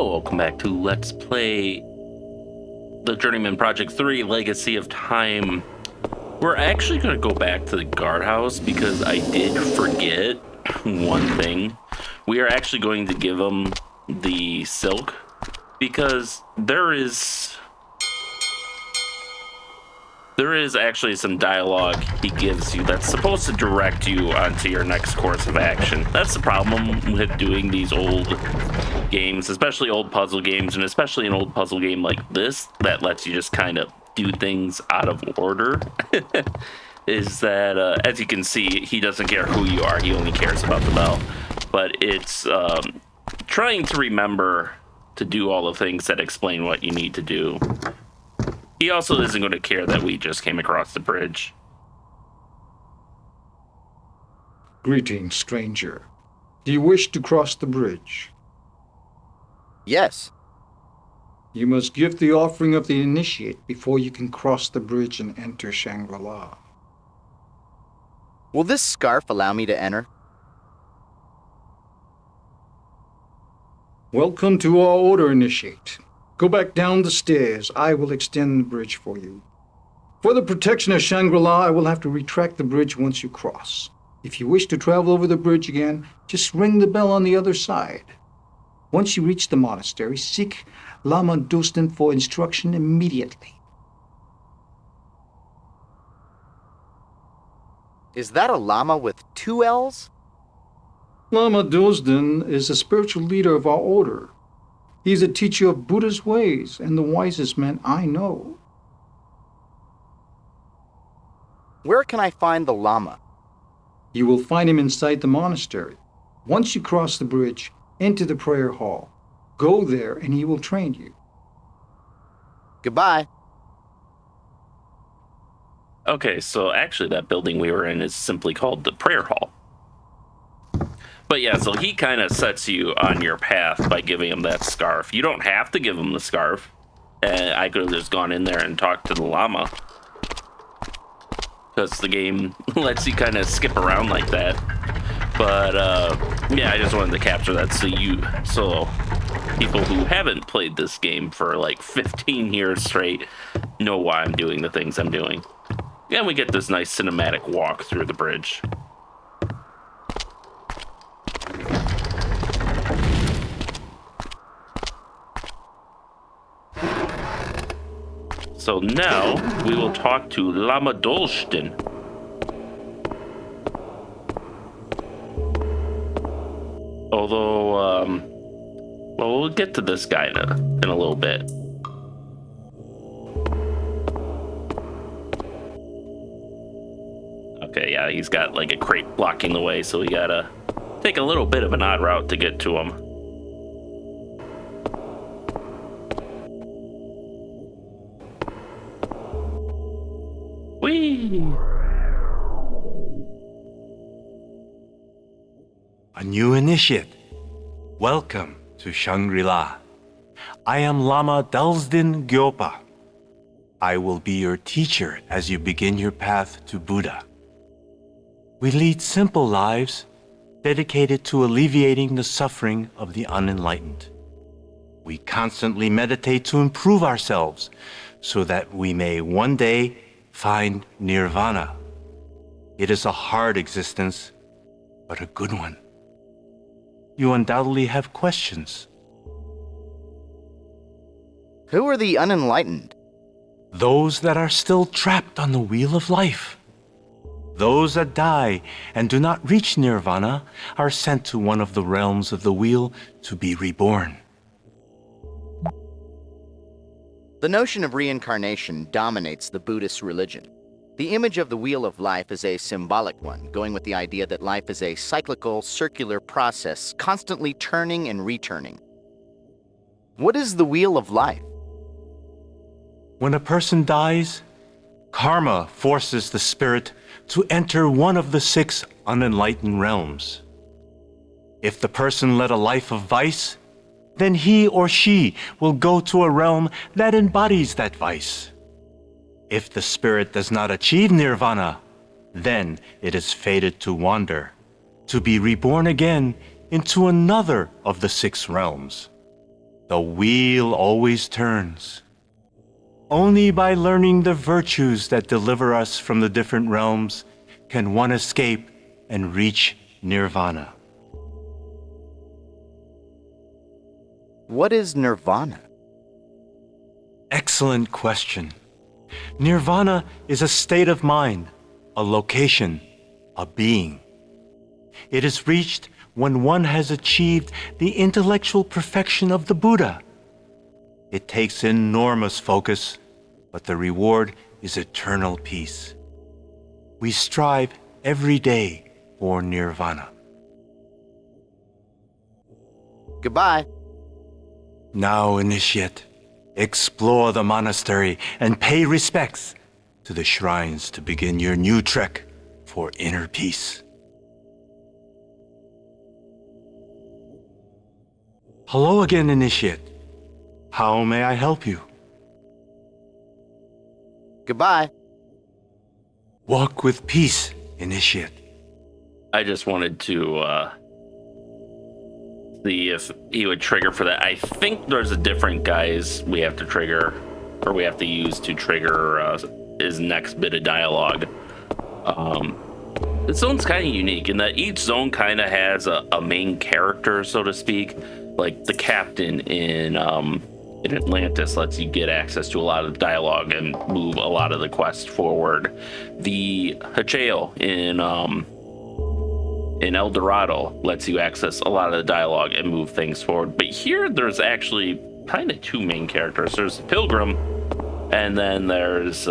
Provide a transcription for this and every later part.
Hello, welcome back to Let's Play the Journeyman Project 3 Legacy of Time. We're actually going to go back to the guardhouse because I did forget one thing. We are actually going to give him the silk because there is actually some dialogue he gives you that's supposed to direct you onto your next course of action. That's the problem with doing these old games, especially old puzzle games, and especially an old puzzle game like this that lets you just kind of do things out of order. Is that, as you can see, he doesn't care who you are, he only cares about the bell. But it's trying to remember to do all the things that explain what you need to do. He also isn't going to care that we just came across the bridge. Greetings, stranger. Do you wish to cross the bridge? Yes. You must give the offering of the initiate before you can cross the bridge and enter Shangri-La. Will this scarf allow me to enter? Welcome to our order, initiate. Go back down the stairs. I will extend the bridge for you. For the protection of Shangri-La, I will have to retract the bridge once you cross. If you wish to travel over the bridge again, just ring the bell on the other side. Once you reach the monastery, seek Lama Dostin for instruction immediately. Is that a llama with 2 L's? Lama Dostin is the spiritual leader of our order. He is a teacher of Buddha's ways and the wisest man I know. Where can I find the llama? You will find him inside the monastery. Once you cross the bridge, enter the prayer hall. Go there and he will train you. Goodbye. Okay, so actually that building we were in is simply called the prayer hall. But yeah, so he kind of sets you on your path by giving him that scarf. You don't have to give him the scarf. I could have just gone in there and talked to the llama. Because the game lets you kind of skip around like that. But yeah, I just wanted to capture that so people who haven't played this game for like 15 years straight know why I'm doing the things I'm doing. And we get this nice cinematic walk through the bridge. So now we will talk to Lama Dolstin. Although, well, we'll get to this guy in a little bit. Okay, yeah, he's got like a crate blocking the way, so we gotta take a little bit of an odd route to get to him. Whee! A new initiate. Welcome to Shangri-La. I am Lama Dalsdin Gyopa. I will be your teacher as you begin your path to Buddha. We lead simple lives dedicated to alleviating the suffering of the unenlightened. We constantly meditate to improve ourselves so that we may one day find nirvana. It is a hard existence, but a good one. You undoubtedly have questions. Who are the unenlightened? Those that are still trapped on the wheel of life. Those that die and do not reach nirvana are sent to one of the realms of the wheel to be reborn. The notion of reincarnation dominates the Buddhist religion. The image of the wheel of life is a symbolic one, going with the idea that life is a cyclical, circular process, constantly turning and returning. What is the wheel of life? When a person dies, karma forces the spirit to enter one of the 6 unenlightened realms. If the person led a life of vice, then he or she will go to a realm that embodies that vice. If the spirit does not achieve nirvana, then it is fated to wander, to be reborn again into another of the 6 realms. The wheel always turns. Only by learning the virtues that deliver us from the different realms can one escape and reach nirvana. What is nirvana? Excellent question. Nirvana is a state of mind, a location, a being. It is reached when one has achieved the intellectual perfection of the Buddha. It takes enormous focus, but the reward is eternal peace. We strive every day for nirvana. Goodbye. Now, initiate, explore the monastery and pay respects to the shrines to begin your new trek for inner peace. Hello again, initiate. How may I help you? Goodbye. Walk with peace, initiate. I just wanted to see if he would trigger for that. I think there's a different guys we have to trigger, or we have to use to trigger his next bit of dialogue. This zone's kind of unique in that each zone kind of has a main character, so to speak. Like the captain in Atlantis lets you get access to a lot of dialogue and move a lot of the quest forward. The Hacheo in El-Dorado lets you access a lot of the dialogue and move things forward. But here there's actually kind of two main characters. There's the Pilgrim, and then there's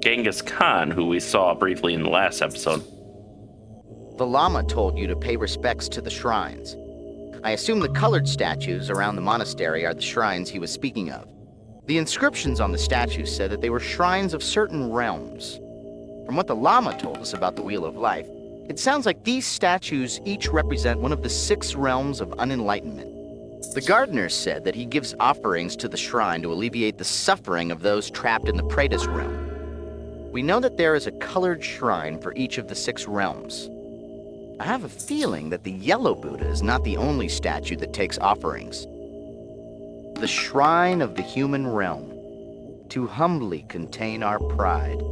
Genghis Khan, who we saw briefly in the last episode. The Lama told you to pay respects to the shrines. I assume the colored statues around the monastery are the shrines he was speaking of. The inscriptions on the statues said that they were shrines of certain realms. From what the Lama told us about the Wheel of Life, it sounds like these statues each represent one of the 6 realms of unenlightenment. The gardener said that he gives offerings to the shrine to alleviate the suffering of those trapped in the Praetus realm. We know that there is a colored shrine for each of the 6 realms. I have a feeling that the yellow Buddha is not the only statue that takes offerings. The shrine of the human realm, to humbly contain our pride.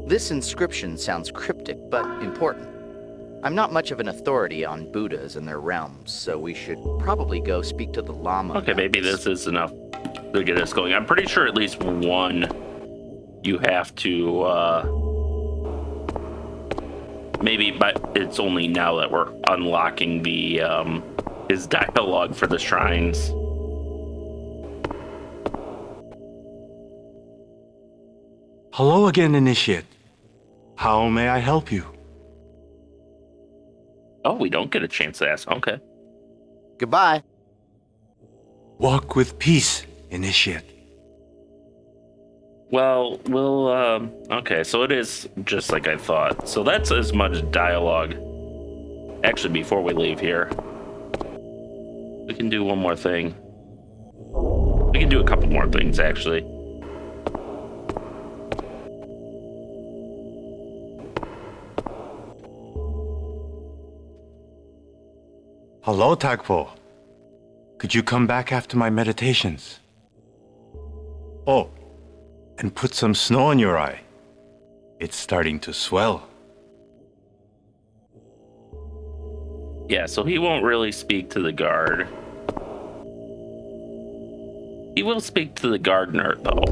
This inscription sounds cryptic, but important. I'm not much of an authority on Buddhas and their realms, so we should probably go speak to the Lama. Okay, maybe this is enough to get us going. I'm pretty sure at least one you have to, maybe, but it's only now that we're unlocking the, his dialogue for the shrines. Hello again, initiate. How may I help you? Oh, we don't get a chance to ask. Okay. Goodbye. Walk with peace, initiate. Well, we'll, okay, so it is just like I thought. So that's as much dialogue. Actually, before we leave here, we can do one more thing. We can do a couple more things, actually. Hello, Tagpo. Could you come back after my meditations? Oh, and put some snow in your eye. It's starting to swell. Yeah, so he won't really speak to the guard. He will speak to the gardener, though.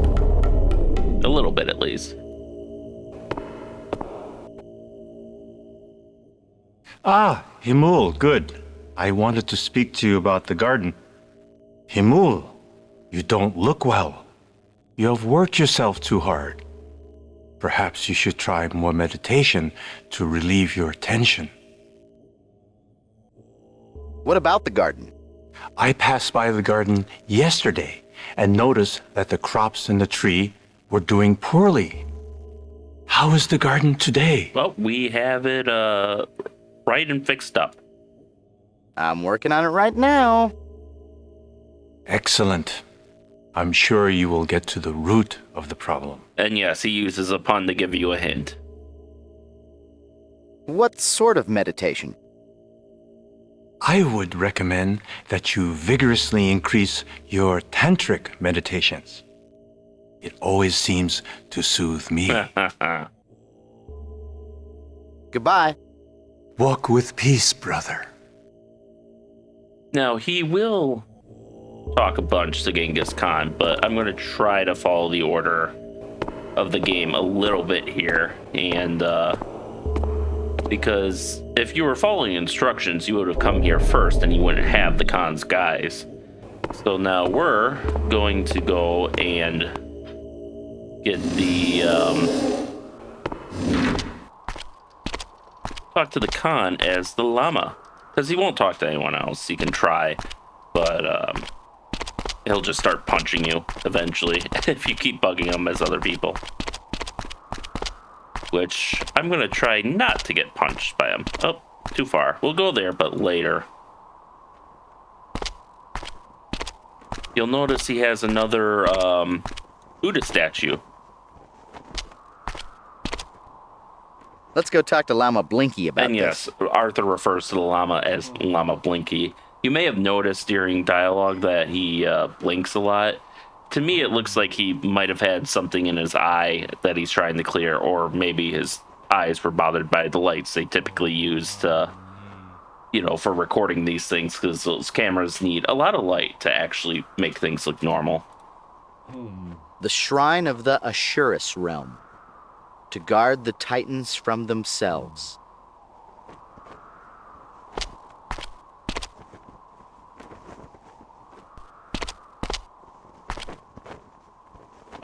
A little bit, at least. Ah, Himul, good. I wanted to speak to you about the garden. Himul, you don't look well. You have worked yourself too hard. Perhaps you should try more meditation to relieve your tension. What about the garden? I passed by the garden yesterday and noticed that the crops in the tree were doing poorly. How is the garden today? Well, we have it right and fixed up. I'm working on it right now. Excellent. I'm sure you will get to the root of the problem. And yes, he uses a pun to give you a hint. What sort of meditation? I would recommend that you vigorously increase your tantric meditations. It always seems to soothe me. Goodbye. Walk with peace, brother. Now, he will talk a bunch to Genghis Khan, but I'm going to try to follow the order of the game a little bit here. And because if you were following instructions, you would have come here first and you wouldn't have the Khan's guys. So now we're going to go and get the talk to the Khan as the Lama, because he won't talk to anyone else. He can try, but he'll just start punching you eventually if you keep bugging him as other people. Which I'm going to try not to get punched by him. Oh, too far. We'll go there, but later. You'll notice he has another Buddha statue. Let's go talk to Lama Blinky about And yes, this. Arthur refers to the llama as Lama Blinky. You may have noticed during dialogue that he blinks a lot. To me, it looks like he might have had something in his eye that he's trying to clear, or maybe his eyes were bothered by the lights they typically use to, for recording these things, because those cameras need a lot of light to actually make things look normal. The Shrine of the Ashurus Realm, to guard the Titans from themselves.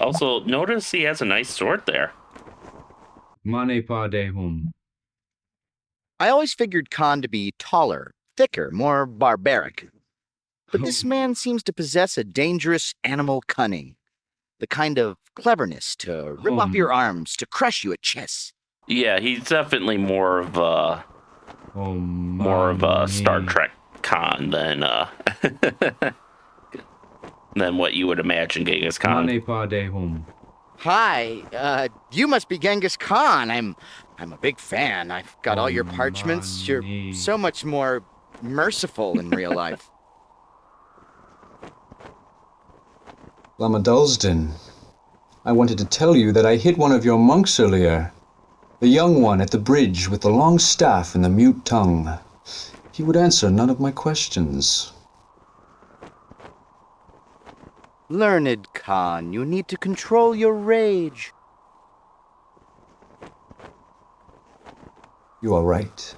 Also, notice he has a nice sword there. I always figured Khan to be taller, thicker, more barbaric. But this man seems to possess a dangerous animal cunning. The kind of cleverness to rip off your arms, to crush you at chess. Yeah, he's definitely more of a Star Trek Khan than than what you would imagine Genghis Khan. Hi, you must be Genghis Khan. I'm a big fan. I've got all your parchments. You're so much more merciful in real life. Lama Dulsden, I wanted to tell you that I hit one of your monks earlier. The young one at the bridge with the long staff and the mute tongue. He would answer none of my questions. Learned Khan, you need to control your rage. You are right.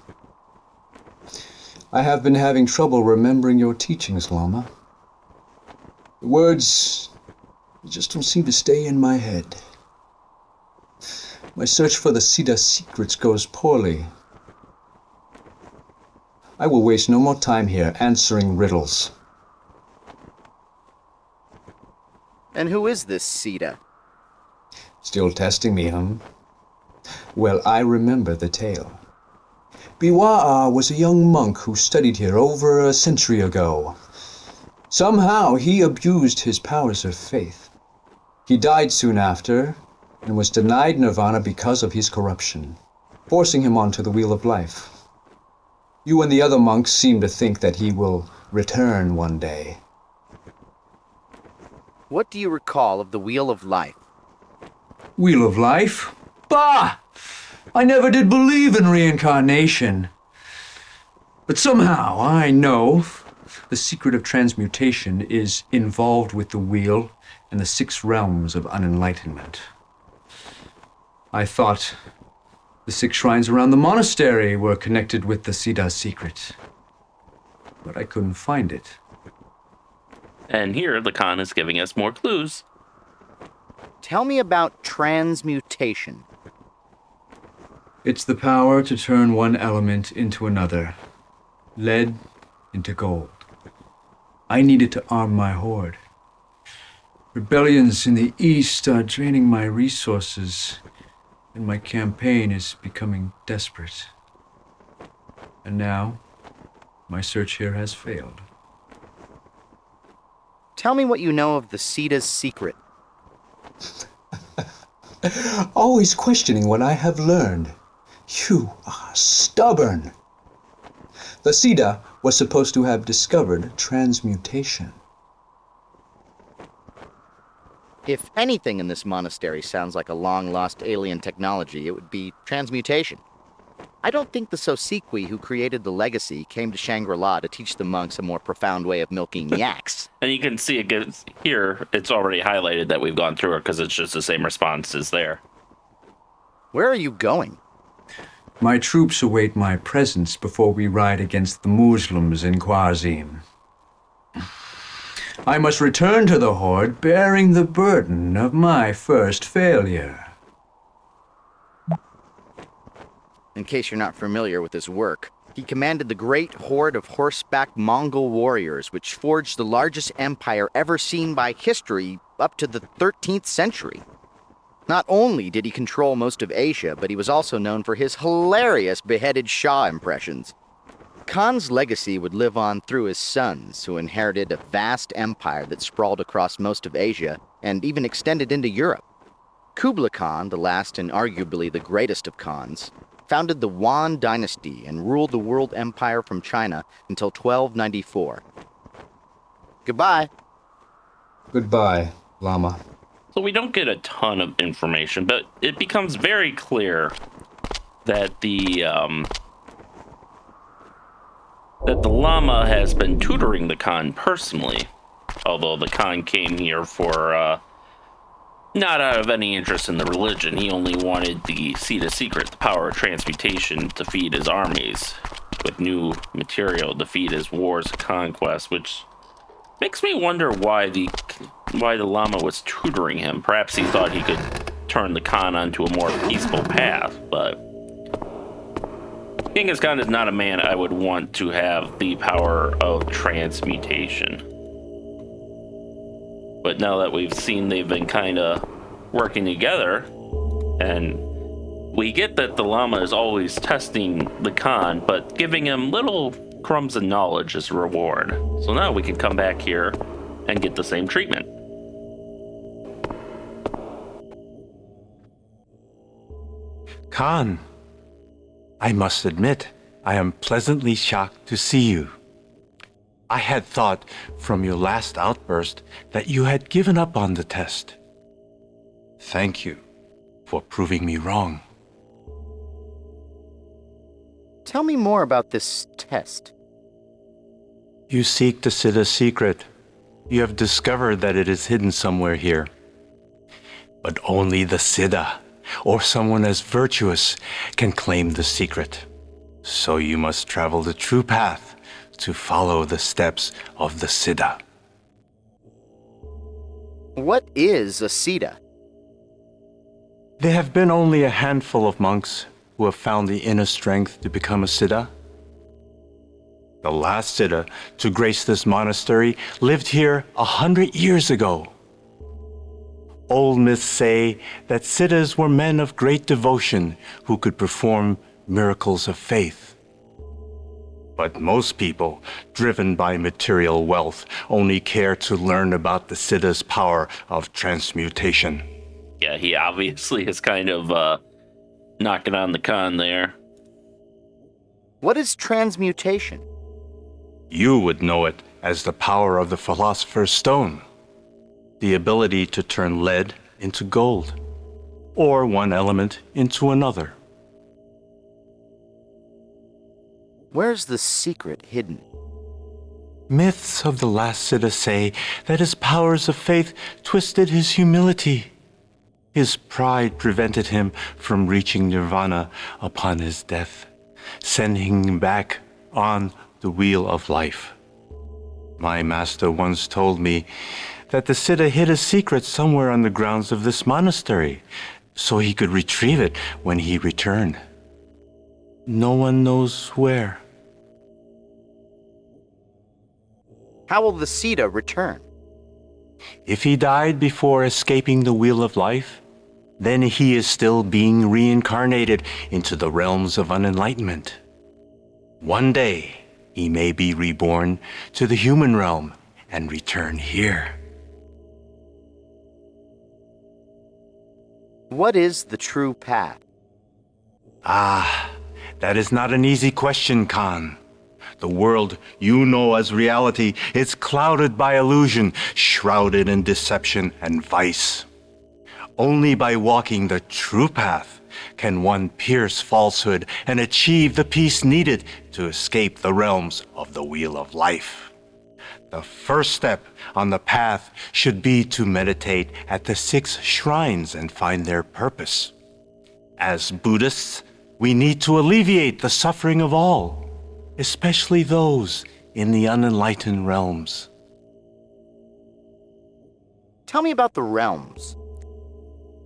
I have been having trouble remembering your teachings, Lama. The words just don't seem to stay in my head. My search for the Siddha secrets goes poorly. I will waste no more time here answering riddles. And who is this Siddha? Still testing me, huh? Well, I remember the tale. Biwa'a was a young monk who studied here over a century ago. Somehow he abused his powers of faith. He died soon after, and was denied nirvana because of his corruption, forcing him onto the wheel of life. You and the other monks seem to think that he will return one day. What do you recall of the Wheel of Life? Wheel of Life? Bah! I never did believe in reincarnation. But somehow I know the secret of transmutation is involved with the wheel and the 6 realms of unenlightenment. I thought the 6 shrines around the monastery were connected with the Siddha secret, but I couldn't find it. And here, the Khan is giving us more clues. Tell me about transmutation. It's the power to turn one element into another, lead into gold. I needed to arm my horde. Rebellions in the east are draining my resources, and my campaign is becoming desperate. And now, my search here has failed. Tell me what you know of the Siddha's secret. Always questioning what I have learned. You are stubborn. The Siddha was supposed to have discovered transmutation. If anything in this monastery sounds like a long-lost alien technology, it would be transmutation. I don't think the Sosikwi who created the legacy came to Shangri-La to teach the monks a more profound way of milking yaks. And you can see here, it's already highlighted that we've gone through it because it's just the same responses there. Where are you going? My troops await my presence before we ride against the Muslims in Khwarizm. I must return to the Horde bearing the burden of my first failure. In case you're not familiar with his work, he commanded the great horde of horseback Mongol warriors which forged the largest empire ever seen by history up to the 13th century. Not only did he control most of Asia, but he was also known for his hilarious beheaded Shah impressions. Khan's legacy would live on through his sons, who inherited a vast empire that sprawled across most of Asia and even extended into Europe. Kublai Khan, the last and arguably the greatest of Khans, founded the Yuan dynasty and ruled the world empire from China until 1294. Goodbye. Goodbye, Lama. So we don't get a ton of information, but it becomes very clear that the Lama has been tutoring the Khan personally, although the Khan came here for not out of any interest in the religion. He only wanted the Seed of Secret, the power of transmutation, to feed his armies with new material, to feed his wars of conquest, which makes me wonder why the Lama was tutoring him. Perhaps he thought he could turn the Khan onto a more peaceful path, but Genghis Khan is not a man I would want to have the power of transmutation. But now that we've seen they've been kind of working together, and we get that the Lama is always testing the Khan, but giving him little crumbs of knowledge as a reward. So now we can come back here and get the same treatment. Khan, I must admit, I am pleasantly shocked to see you. I had thought from your last outburst that you had given up on the test. Thank you for proving me wrong. Tell me more about this test. You seek the Siddha's secret. You have discovered that it is hidden somewhere here. But only the Siddha, or someone as virtuous, can claim the secret. So you must travel the true path to follow the steps of the Siddha. What is a Siddha? There have been only a handful of monks who have found the inner strength to become a Siddha. The last Siddha to grace this monastery lived here 100 years ago. Old myths say that Siddhas were men of great devotion who could perform miracles of faith. But most people, driven by material wealth, only care to learn about the Siddha's power of transmutation. Yeah, he obviously is kind of knocking on the Khan there. What is transmutation? You would know it as the power of the Philosopher's Stone, the ability to turn lead into gold, or one element into another. Where's the secret hidden? Myths of the last Siddha say that his powers of faith twisted his humility. His pride prevented him from reaching nirvana upon his death, sending him back on the wheel of life. My master once told me that the Siddha hid a secret somewhere on the grounds of this monastery, so he could retrieve it when he returned. No one knows where. How will the Siddha return? If he died before escaping the wheel of life, then he is still being reincarnated into the realms of unenlightenment. One day, he may be reborn to the human realm and return here. What is the true path? Ah, that is not an easy question, Khan. The world you know as reality is clouded by illusion, shrouded in deception and vice. Only by walking the true path can one pierce falsehood and achieve the peace needed to escape the realms of the Wheel of Life. The first step on the path should be to meditate at the 6 shrines and find their purpose. As Buddhists, we need to alleviate the suffering of all, especially those in the unenlightened realms. Tell me about the realms.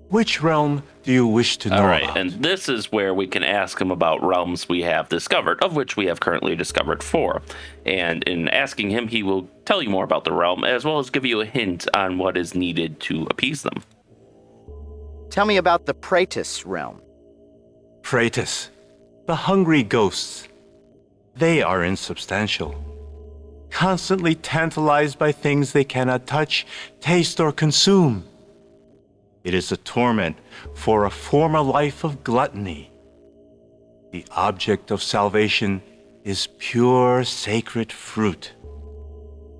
Which realm do you wish to know All right, about? and this is where we can ask him about realms we have discovered, of which we have currently discovered 4. And in asking him, he will tell you more about the realm, as well as give you a hint on what is needed to appease them. Tell me about the Praetus realm. Praetus, the hungry ghosts. They are insubstantial, constantly tantalized by things they cannot touch, taste, or consume. It is a torment for a former life of gluttony. The object of salvation is pure sacred fruit,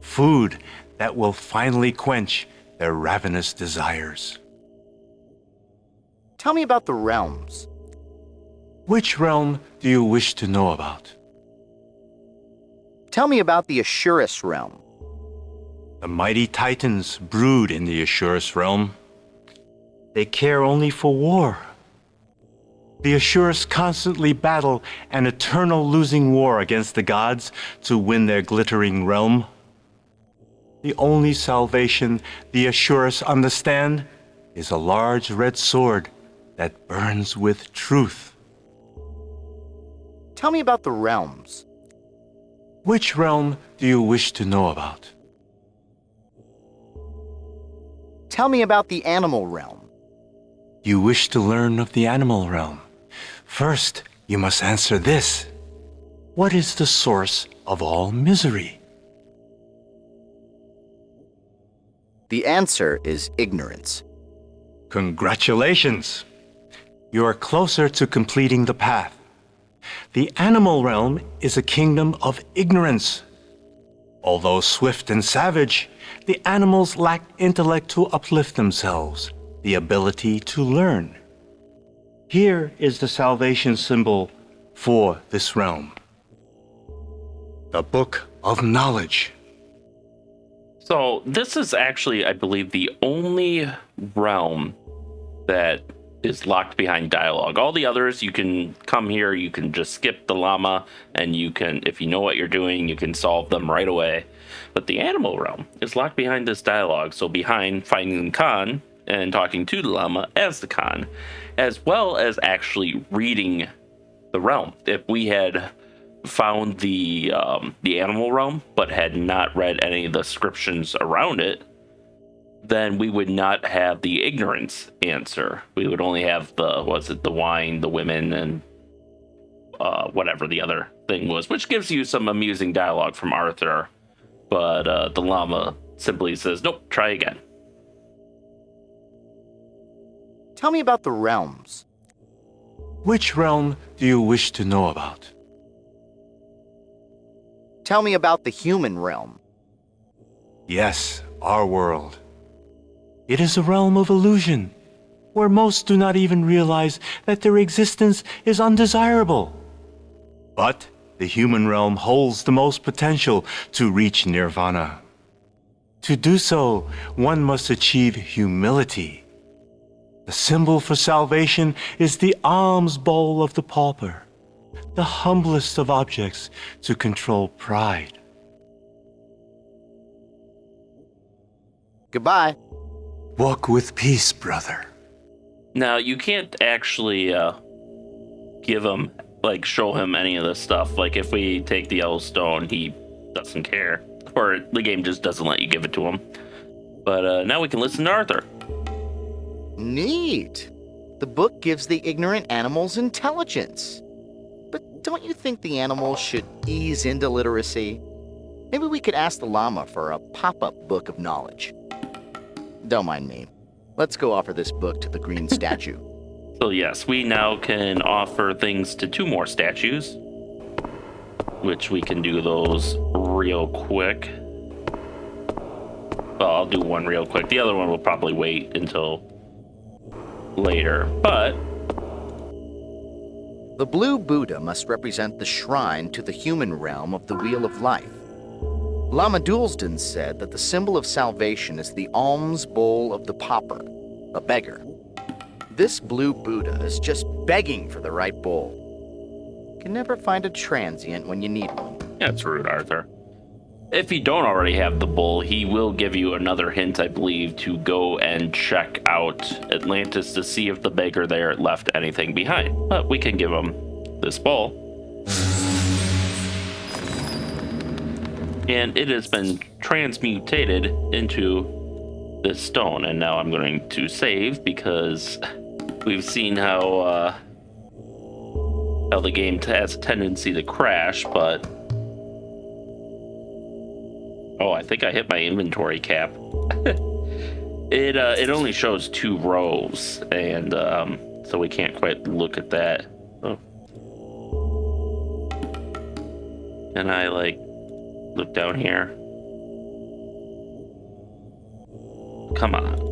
food that will finally quench their ravenous desires. Tell me about the realms. Which realm do you wish to know about? Tell me about the Asurus realm. The mighty titans brood in the Asurus realm. They care only for war. The Asurus constantly battle an eternal losing war against the gods to win their glittering realm. The only salvation the Asurus understand is a large red sword that burns with truth. Tell me about the realms. Which realm do you wish to know about? Tell me about the animal realm. You wish to learn of the animal realm. First, you must answer this. What is the source of all misery? The answer is ignorance. Congratulations! You are closer to completing the path. The animal realm is a kingdom of ignorance. Although swift and savage, the animals lack intellect to uplift themselves, the ability to learn. Here is the salvation symbol for this realm. The Book of Knowledge. So this is actually, I believe, the only realm that is locked behind dialogue. All the others, you can come here, you can just skip the llama, and you can, if you know what you're doing, you can solve them right away. But the animal realm is locked behind this dialogue, so behind finding the Khan and talking to the llama as the Khan, as well as actually reading the realm. If we had found the animal realm, but had not read any of the descriptions around it, then we would not have the ignorance answer. We would only have the wine, the women, and whatever the other thing was, which gives you some amusing dialogue from Arthur. But the llama simply says, nope, try again. Tell me about the realms. Which realm do you wish to know about? Tell me about the human realm. Yes, our world. It is a realm of illusion, where most do not even realize that their existence is undesirable. But the human realm holds the most potential to reach nirvana. To do so, one must achieve humility. The symbol for salvation is the alms bowl of the pauper, the humblest of objects to control pride. Goodbye. Walk with peace, brother. Now, you can't actually show him any of this stuff. Like, if we take the Yellowstone, he doesn't care. Or the game just doesn't let you give it to him. But now we can listen to Arthur. Neat. The book gives the ignorant animals intelligence. But don't you think the animals should ease into literacy? Maybe we could ask the llama for a pop-up book of knowledge. Don't mind me. Let's go offer this book to the green statue. So yes, we now can offer things to 2 more statues. which we can do those real quick. Well, I'll do one real quick. The other one will probably wait until later, but... The blue Buddha must represent the shrine to the human realm of the Wheel of Life. Lama Dulsden said that the symbol of salvation is the alms bowl of the pauper, a beggar. This blue Buddha is just begging for the right bowl. Can never find a transient when you need one. That's rude, Arthur. If you don't already have the bowl, he will give you another hint, I believe, to go and check out Atlantis to see if the beggar there left anything behind. But we can give him this bowl. And it has been transmutated into this stone. And now I'm going to save because we've seen how the game has a tendency to crash, but... Oh, I think I hit my inventory cap. It only shows 2 rows, and so we can't quite look at that. Oh. Can I, like, look down here? Come on.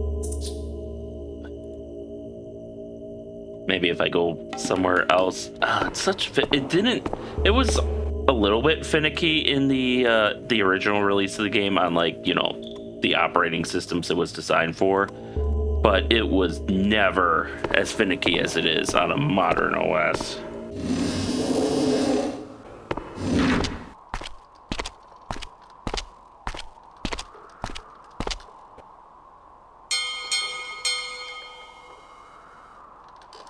Maybe if I go somewhere else. It's such... It was a little bit finicky in the original release of the game on, like, you know, the operating systems it was designed for, but it was never as finicky as it is on a modern OS.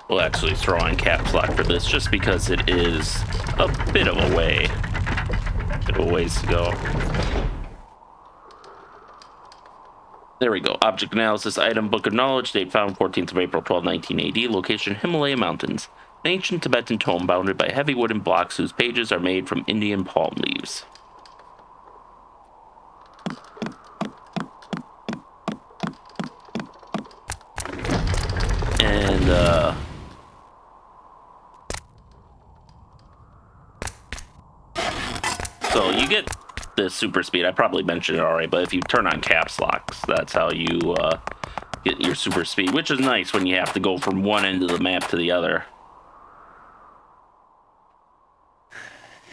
We'll actually throw on caps lock for this just because it is a bit of a ways to go. There we go. Object analysis, item, book of knowledge, date found 14th of April, 1219 AD, location Himalaya Mountains. An ancient Tibetan tome bounded by heavy wooden blocks whose pages are made from Indian palm leaves. And, so you get this super speed. I probably mentioned it already, but if you turn on caps locks, that's how you get your super speed, which is nice when you have to go from one end of the map to the other.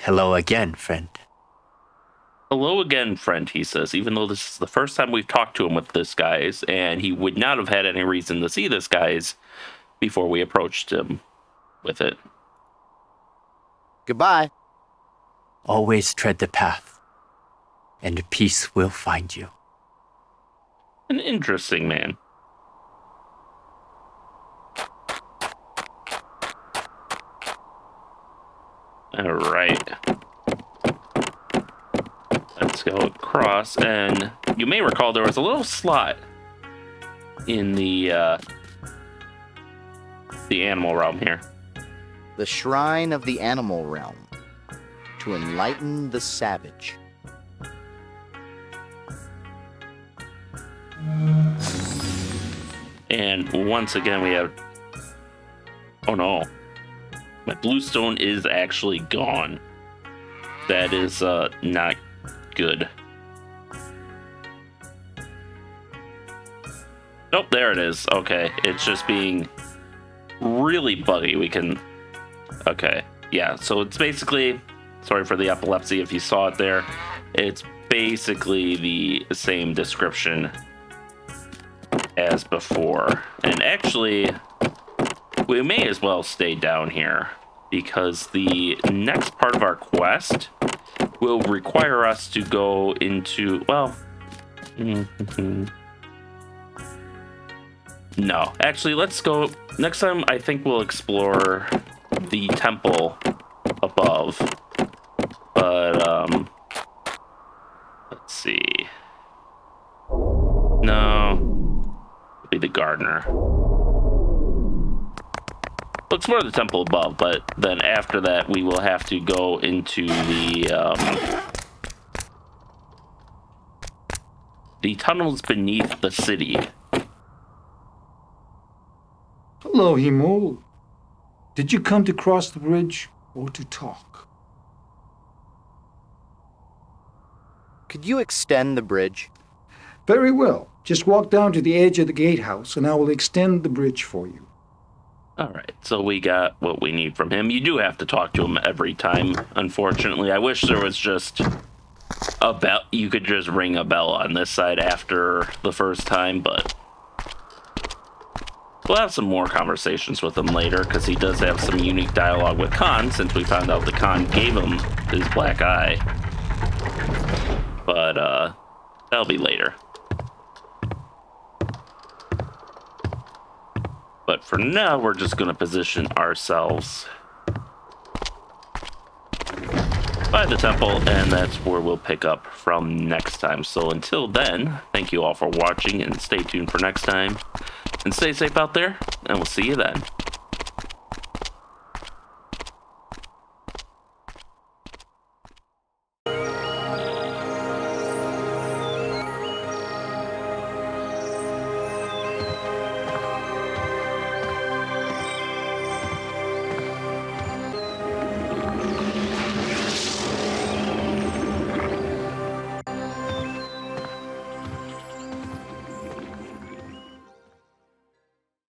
Hello again, friend. Hello again, friend, he says, even though this is the first time we've talked to him with this guise, and he would not have had any reason to see this guise before we approached him with it. Goodbye. Always tread the path, and peace will find you. An interesting man. All right. Let's go across, and you may recall there was a little slot in the animal realm here. The Shrine of the Animal Realm. To enlighten the savage. And once again we have... Oh no. My bluestone is actually gone. That is not good. Nope, there it is. Okay, it's just being really buggy. We can... Okay, yeah, so it's basically... Sorry for the epilepsy if you saw it there. It's basically the same description as before. And actually, we may as well stay down here because the next part of our quest will require us to go into, well, no. Actually, let's go, next time I think we'll explore the temple above. But, let's see. No. It'll be the gardener. We'll explore the temple above, but then after that, we will have to go into the tunnels beneath the city. Hello, Himol. Did you come to cross the bridge or to talk? Could you extend the bridge? Very well. Just walk down to the edge of the gatehouse, and I will extend the bridge for you. All right, so we got what we need from him. You do have to talk to him every time, unfortunately. I wish there was just a bell. You could just ring a bell on this side after the first time, but we'll have some more conversations with him later, because he does have some unique dialogue with Khan, since we found out the Khan gave him his black eye. But, that'll be later. But for now, we're just going to position ourselves by the temple, and that's where we'll pick up from next time. So until then, thank you all for watching, and stay tuned for next time. And stay safe out there, and we'll see you then.